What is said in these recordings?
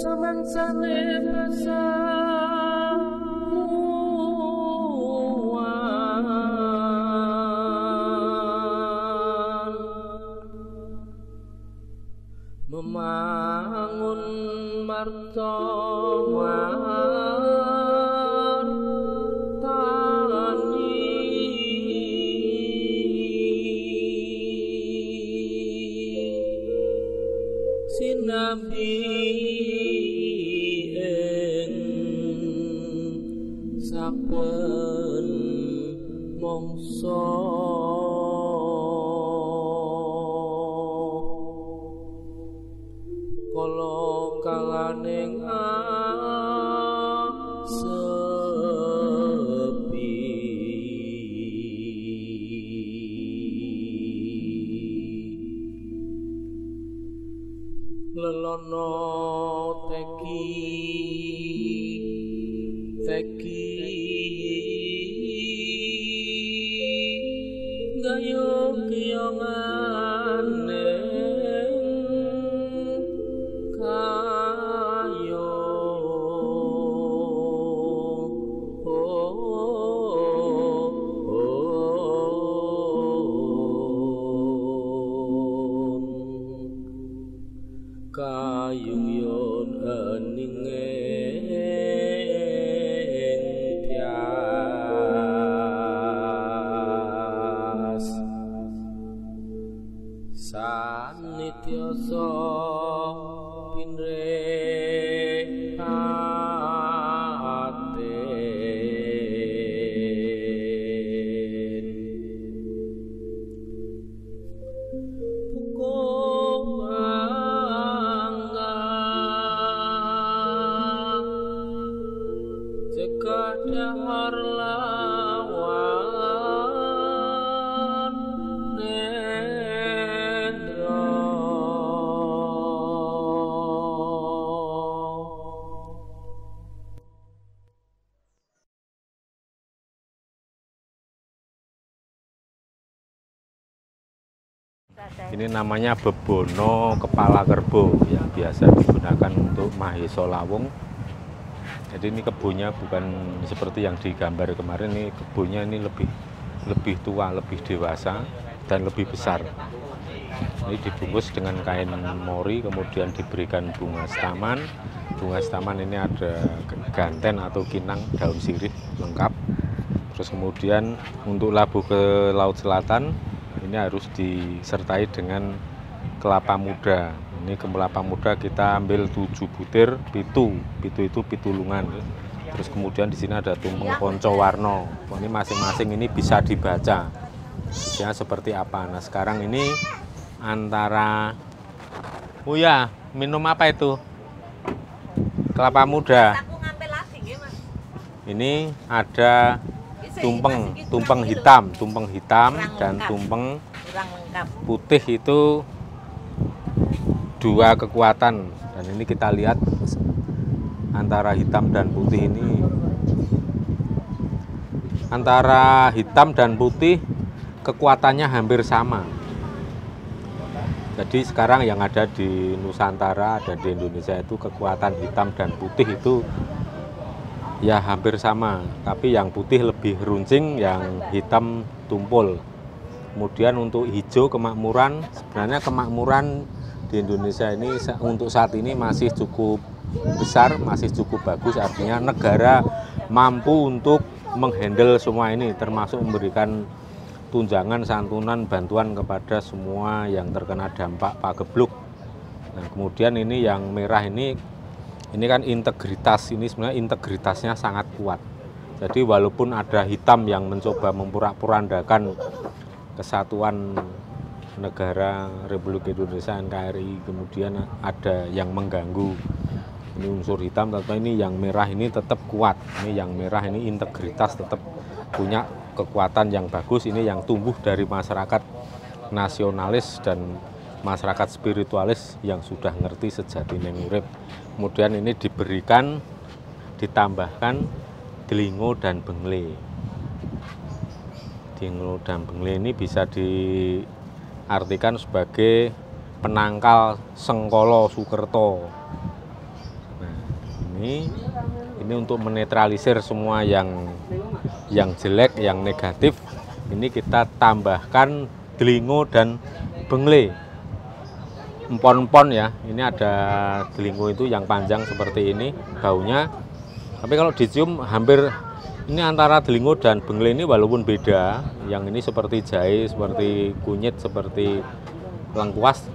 samansane basa memangun martawartani sinabi ing saben mangsa kala kalaning sepi lelono teki gayo kiyongane kayo kayung yon eningeng tias sanityoso pinre aten puko bangga sekadar lawan nendra Ini namanya bebono kepala kerbau yang biasa digunakan untuk Mahesa Lawung. Jadi ini kebunnya bukan seperti yang digambar kemarin, ini kebunnya ini lebih tua, lebih dewasa dan lebih besar. Ini dibungkus dengan kain mori, kemudian diberikan bunga setaman. Bunga setaman ini ada ganten atau kinang, daun sirih lengkap. Terus kemudian untuk labuh ke Laut Selatan ini harus disertai dengan kelapa muda. Ini kelapa muda kita ambil 7 butir, pitu itu pitulungan. Terus kemudian di sini ada tumpeng ponco warno. Ini masing-masing ini bisa dibaca isinya seperti apa. Nah sekarang ini antara, oh ya, minum apa itu? Kelapa muda. Ini ada tumpeng hitam dan tumpeng putih itu dua kekuatan. Dan ini kita lihat antara hitam dan putih ini, antara hitam dan putih kekuatannya hampir sama. Jadi sekarang yang ada di Nusantara, ada di Indonesia itu kekuatan hitam dan putih itu ya hampir sama, tapi yang putih lebih runcing, yang hitam tumpul. Kemudian untuk hijau kemakmuran, sebenarnya kemakmuran di Indonesia ini untuk saat ini masih cukup besar, masih cukup bagus, artinya negara mampu untuk menghandle semua ini, termasuk memberikan tunjangan, santunan, bantuan kepada semua yang terkena dampak pagebluk. Nah kemudian ini yang merah ini kan integritas, ini sebenarnya integritasnya sangat kuat. Jadi walaupun ada hitam yang mencoba memporak-porandakan kesatuan negara Republik Indonesia NKRI, kemudian ada yang mengganggu ini unsur hitam, tapi ini yang merah ini tetap kuat. Ini yang merah ini integritas, tetap punya kekuatan yang bagus. Ini yang tumbuh dari masyarakat nasionalis dan masyarakat spiritualis yang sudah ngerti sejati ning urip. Kemudian ini diberikan, ditambahkan delingo dan bengle. Delingo dan bengle ini bisa diartikan sebagai penangkal Sengkala Sukerto. ini untuk menetralisir semua yang jelek, yang negatif. Ini kita tambahkan delingo dan bengle, empon-empon ya. Ini ada delingo itu yang panjang seperti ini baunya, tapi kalau dicium hampir ini antara delingo dan bengle ini walaupun beda, yang ini seperti jahe, seperti kunyit, seperti lengkuas,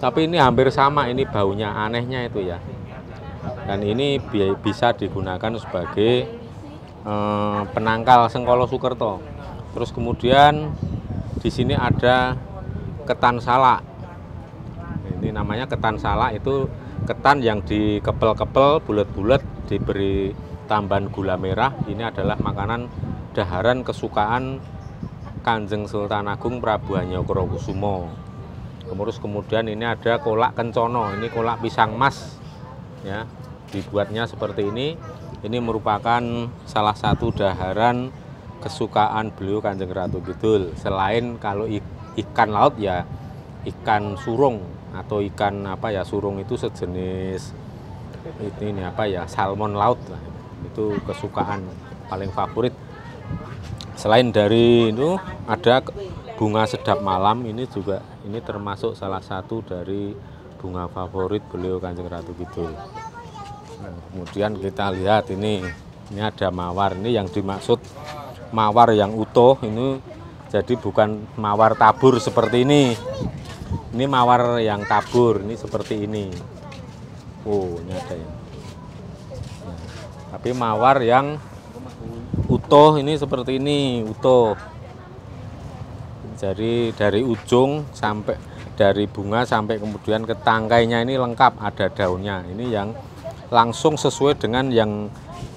tapi ini hampir sama ini baunya, anehnya itu ya. Dan ini bisa digunakan sebagai penangkal Sengkolo Sukerto. Terus kemudian di sini ada ketan salak. Ini namanya ketan salak, itu ketan yang dikepel-kepel bulat-bulat, diberi tambahan gula merah. Ini adalah makanan daharan kesukaan Kanjeng Sultan Agung Prabu Hanyokrokusumo. Terus kemudian ini ada kolak kencono, ini kolak pisang mas ya, dibuatnya seperti ini. Ini merupakan salah satu daharan kesukaan beliau Kanjeng Ratu Kidul. Selain kalau ikan laut ya ikan surung atau ikan apa ya, surung itu sejenis ini apa ya, salmon laut lah. Itu kesukaan paling favorit. Selain dari itu ada bunga sedap malam, ini juga ini termasuk salah satu dari bunga favorit beliau Kanjeng Ratu Kidul. Nah, kemudian kita lihat ini ada mawar. Ini yang dimaksud mawar yang utuh ini, jadi bukan mawar tabur seperti ini. Ini mawar yang tabur, ini seperti ini. Oh, ini ada ya. Nah, tapi mawar yang utuh ini seperti ini, utuh. Jadi dari ujung sampai dari bunga sampai kemudian ke tangkainya ini lengkap, ada daunnya. Ini yang langsung sesuai dengan yang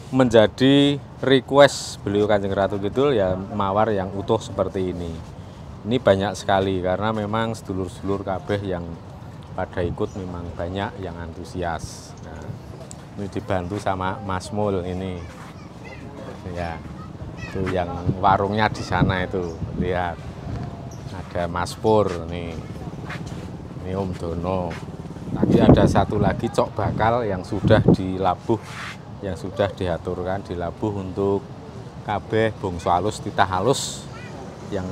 menjadi request beliau Kanjeng Ratu Kidul ya, mawar yang utuh seperti ini. Ini banyak sekali karena memang sedulur-sedulur kabeh yang pada ikut memang banyak yang antusias. Nah, ini dibantu sama Mas Mul ini. Ya, itu yang warungnya di sana itu, lihat. Ada Mas Pur nih. Ini Om Dono. Tadi ada satu lagi cok bakal yang sudah dilabuh, yang sudah diaturkan dilabuh untuk kabeh bongso halus, titah halus yang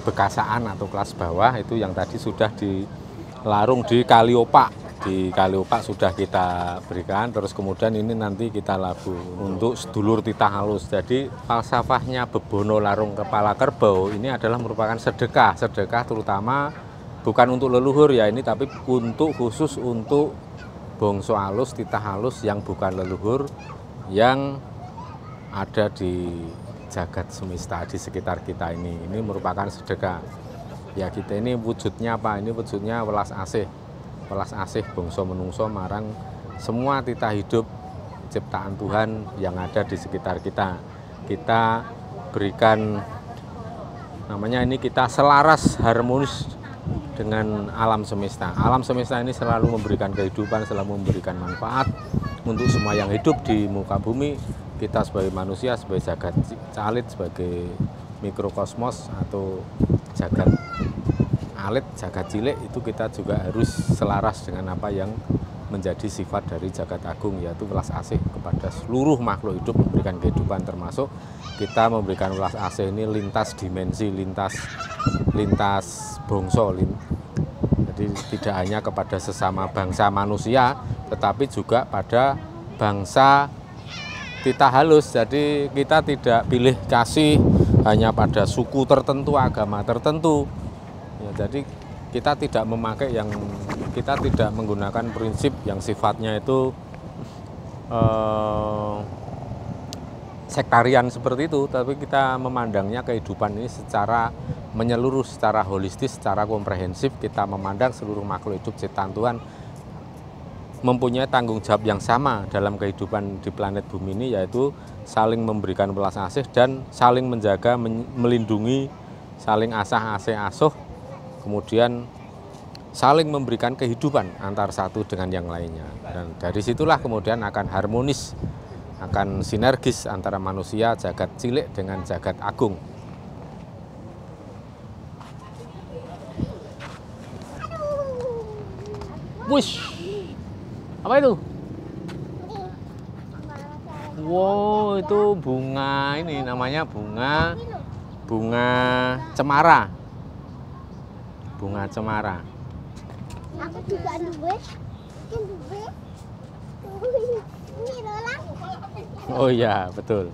bekasaan atau kelas bawah, itu yang tadi sudah dilarung di Kaliopak. Di Kaliopak sudah kita berikan, terus kemudian ini nanti kita labuh untuk sedulur titah halus. Jadi falsafahnya bebono larung kepala kerbau ini adalah merupakan sedekah terutama bukan untuk leluhur ya ini, tapi khusus untuk bongso halus, titah halus yang bukan leluhur, yang ada di jagat semesta di sekitar kita ini. Ini merupakan sedekah. Ya kita ini wujudnya apa? Ini wujudnya welas asih bongso menungso marang semua titah hidup ciptaan Tuhan yang ada di sekitar kita. Kita berikan namanya ini, kita selaras harmonis dengan alam semesta. Alam semesta ini selalu memberikan kehidupan, selalu memberikan manfaat untuk semua yang hidup di muka bumi. Kita sebagai manusia, sebagai jagat calit, sebagai mikrokosmos atau jagat alit, jagat cilik, itu kita juga harus selaras dengan apa yang menjadi sifat dari jagat agung, yaitu welas asih kepada seluruh makhluk hidup, memberikan kehidupan, termasuk kita memberikan welas asih ini lintas dimensi, lintas bongso. Jadi tidak hanya kepada sesama bangsa manusia, tetapi juga pada bangsa titah halus. Jadi kita tidak pilih kasih hanya pada suku tertentu, agama tertentu. Ya, jadi kita tidak menggunakan prinsip yang sifatnya itu sektarian seperti itu, tapi kita memandangnya kehidupan ini secara menyeluruh, secara holistis, secara komprehensif. Kita memandang seluruh makhluk hidup ciptaan Tuhan mempunyai tanggung jawab yang sama dalam kehidupan di planet bumi ini, yaitu saling memberikan welas asih dan saling menjaga, melindungi, saling asuh, kemudian saling memberikan kehidupan antar satu dengan yang lainnya. Dan dari situlah kemudian akan harmonis, akan sinergis antara manusia jagat cilik dengan jagat agung. Wush, apa itu? Wow, itu bunga ini namanya bunga cemara. Bunga cemara. Aku juga duwe. Ini Lola. Oh iya, betul.